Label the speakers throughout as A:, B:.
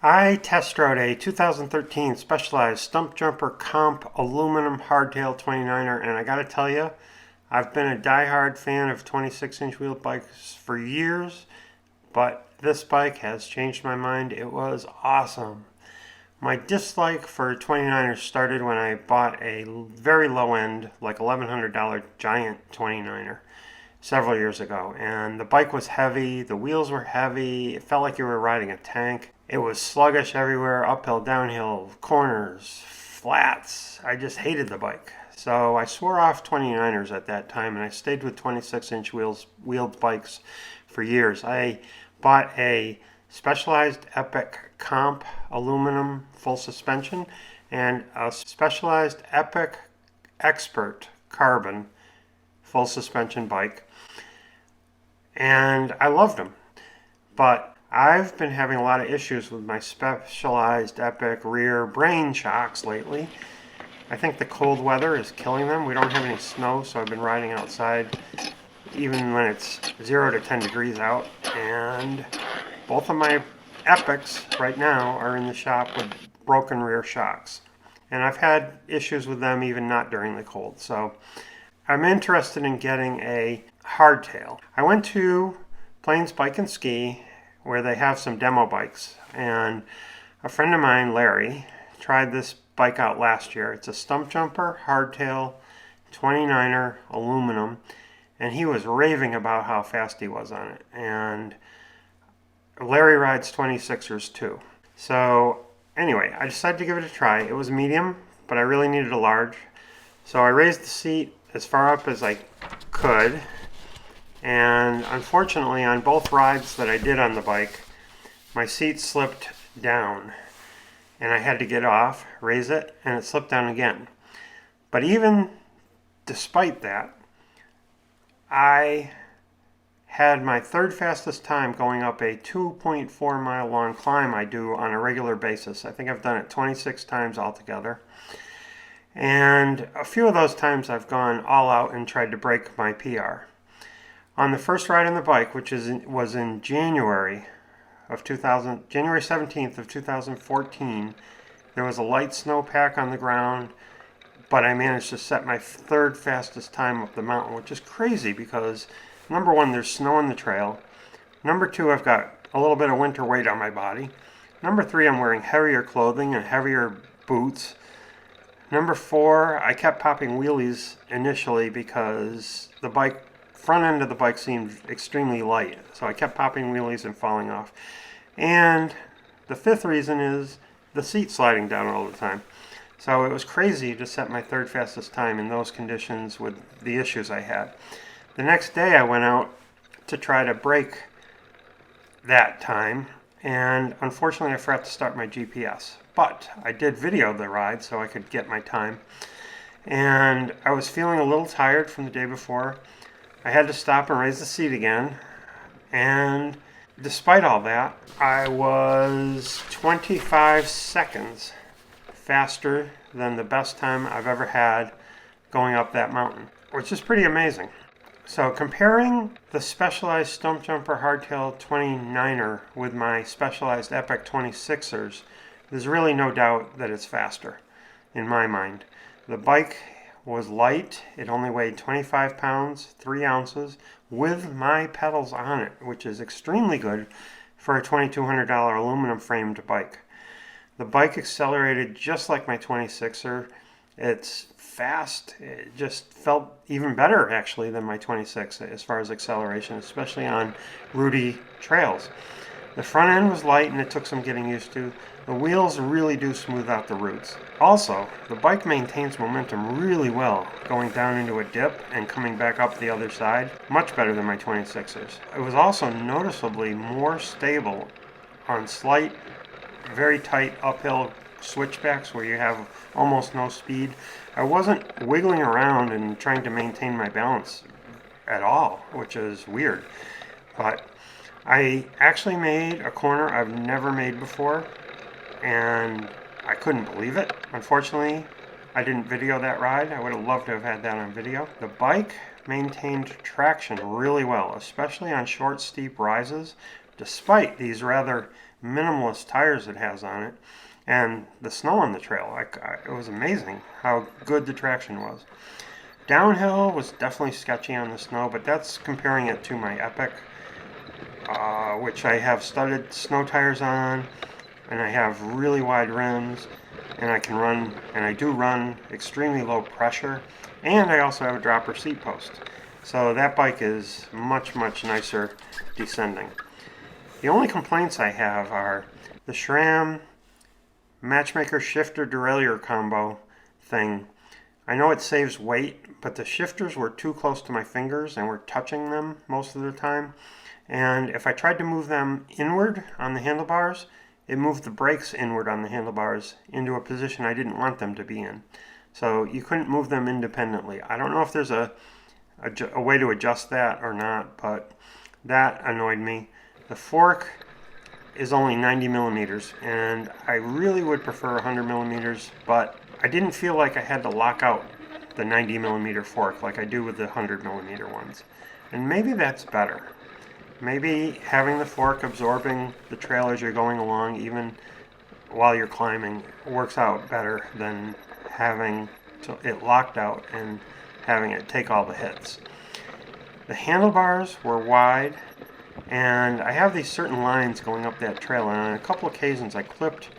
A: I test rode a 2013 Specialized Stumpjumper Comp Aluminum Hardtail 29er, and I gotta tell you, I've been a diehard fan of 26-inch wheel bikes for years, but this bike has changed my mind. It was awesome. My dislike for 29ers started when I bought a very low end, like $1,100 Giant 29er several years ago. And the bike was heavy, the wheels were heavy, it felt like you were riding a tank. It was sluggish everywhere, uphill, downhill, corners, flats. I just hated the bike. So I swore off 29ers at that time and I stayed with 26-inch wheeled bikes for years. I bought a Specialized Epic Comp aluminum full suspension and a Specialized Epic Expert carbon full suspension bike, and I loved them. But I've been having a lot of issues with my Specialized Epic rear brain shocks lately. I think the cold weather is killing them. We don't have any snow, so I've been riding outside even when it's 0 to 10 degrees out, and both of my Epics right now are in the shop with broken rear shocks. And I've had issues with them even not during the cold. So I'm interested in getting a hardtail. I went to Plains Bike and Ski where they have some demo bikes. And a friend of mine, Larry, tried this bike out last year. It's a Stumpjumper hardtail 29er aluminum. And he was raving about how fast he was on it. And Larry rides 26ers too. So anyway, I decided to give it a try. It was medium, but I really needed a large. So I raised the seat as far up as I could. And unfortunately, on both rides that I did on the bike, my seat slipped down. And I had to get off, raise it, and it slipped down again. But even despite that, I had my third fastest time going up a 2.4 mile long climb I do on a regular basis. I think I've done it 26 times altogether. And a few of those times I've gone all out and tried to break my PR. On the first ride on the bike, which was in January 17th of 2014, there was a light snowpack on the ground, but I managed to set my third fastest time up the mountain, which is crazy because number one, there's snow on the trail. Number two, I've got a little bit of winter weight on my body. Number three, I'm wearing heavier clothing and heavier boots. Number four, I kept popping wheelies initially because the front end of the bike seemed extremely light. So I kept popping wheelies and falling off. And the fifth reason is the seat sliding down all the time. So it was crazy to set my third fastest time in those conditions with the issues I had. The next day I went out to try to break that time, and unfortunately I forgot to start my GPS. But I did video the ride so I could get my time. And I was feeling a little tired from the day before. I had to stop and raise the seat again. And despite all that, I was 25 seconds faster than the best time I've ever had going up that mountain, which is pretty amazing. So comparing the Specialized Stumpjumper Hardtail 29er with my Specialized Epic 26ers, there's really no doubt that it's faster, in my mind. The bike was light. It only weighed 25 pounds, 3 ounces, with my pedals on it, which is extremely good for a $2,200 aluminum framed bike. The bike accelerated just like my 26er. It's fast. It just felt even better actually than my 26 as far as acceleration, especially on rooty trails. The front end was light and it took some getting used to. The wheels really do smooth out the roots. Also, the bike maintains momentum really well, going down into a dip and coming back up the other side, much better than my 26ers. It was also noticeably more stable on slight, very tight uphill switchbacks where you have almost no speed. I wasn't wiggling around and trying to maintain my balance at all, which is weird. But I actually made a corner I've never made before, and I couldn't believe it. Unfortunately, I didn't video that ride. I would have loved to have had that on video. The bike maintained traction really well, especially on short, steep rises, despite these rather minimalist tires it has on it, and the snow on the trail. It was amazing how good the traction was. Downhill was definitely sketchy on the snow, but that's comparing it to my Epic, which I have studded snow tires on, and I have really wide rims, and I can run, and I do run extremely low pressure, and I also have a dropper seat post. So that bike is much, much nicer descending. The only complaints I have are the SRAM Matchmaker shifter derailleur combo thing. I know it saves weight, but the shifters were too close to my fingers and were touching them most of the time. And if I tried to move them inward on the handlebars, it moved the brakes inward on the handlebars into a position I didn't want them to be in. So you couldn't move them independently. I don't know if there's a way to adjust that or not, but that annoyed me. The fork is only 90 millimeters, and I really would prefer 100 millimeters, but I didn't feel like I had to lock out the 90 millimeter fork like I do with the 100 millimeter ones. And maybe that's better. Maybe having the fork absorbing the trail as you're going along, even while you're climbing, works out better than having it locked out and having it take all the hits. The handlebars were wide, and I have these certain lines going up that trail, and on a couple occasions I clipped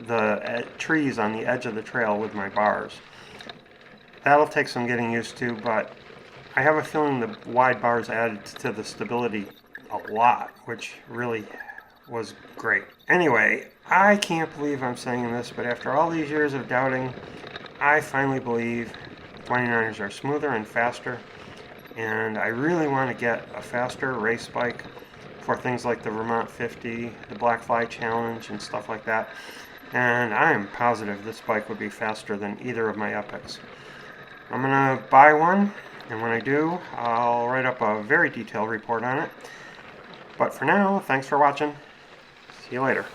A: the trees on the edge of the trail with my bars. That'll take some getting used to, but I have a feeling the wide bars added to the stability a lot, which really was great. Anyway, I can't believe I'm saying this, but after all these years of doubting, I finally believe 29ers are smoother and faster, and I really want to get a faster race bike for things like the Vermont 50, the Black Fly Challenge, and stuff like that. And I am positive this bike would be faster than either of my Epics. I'm going to buy one, and when I do, I'll write up a very detailed report on it. But for now, thanks for watching. See you later.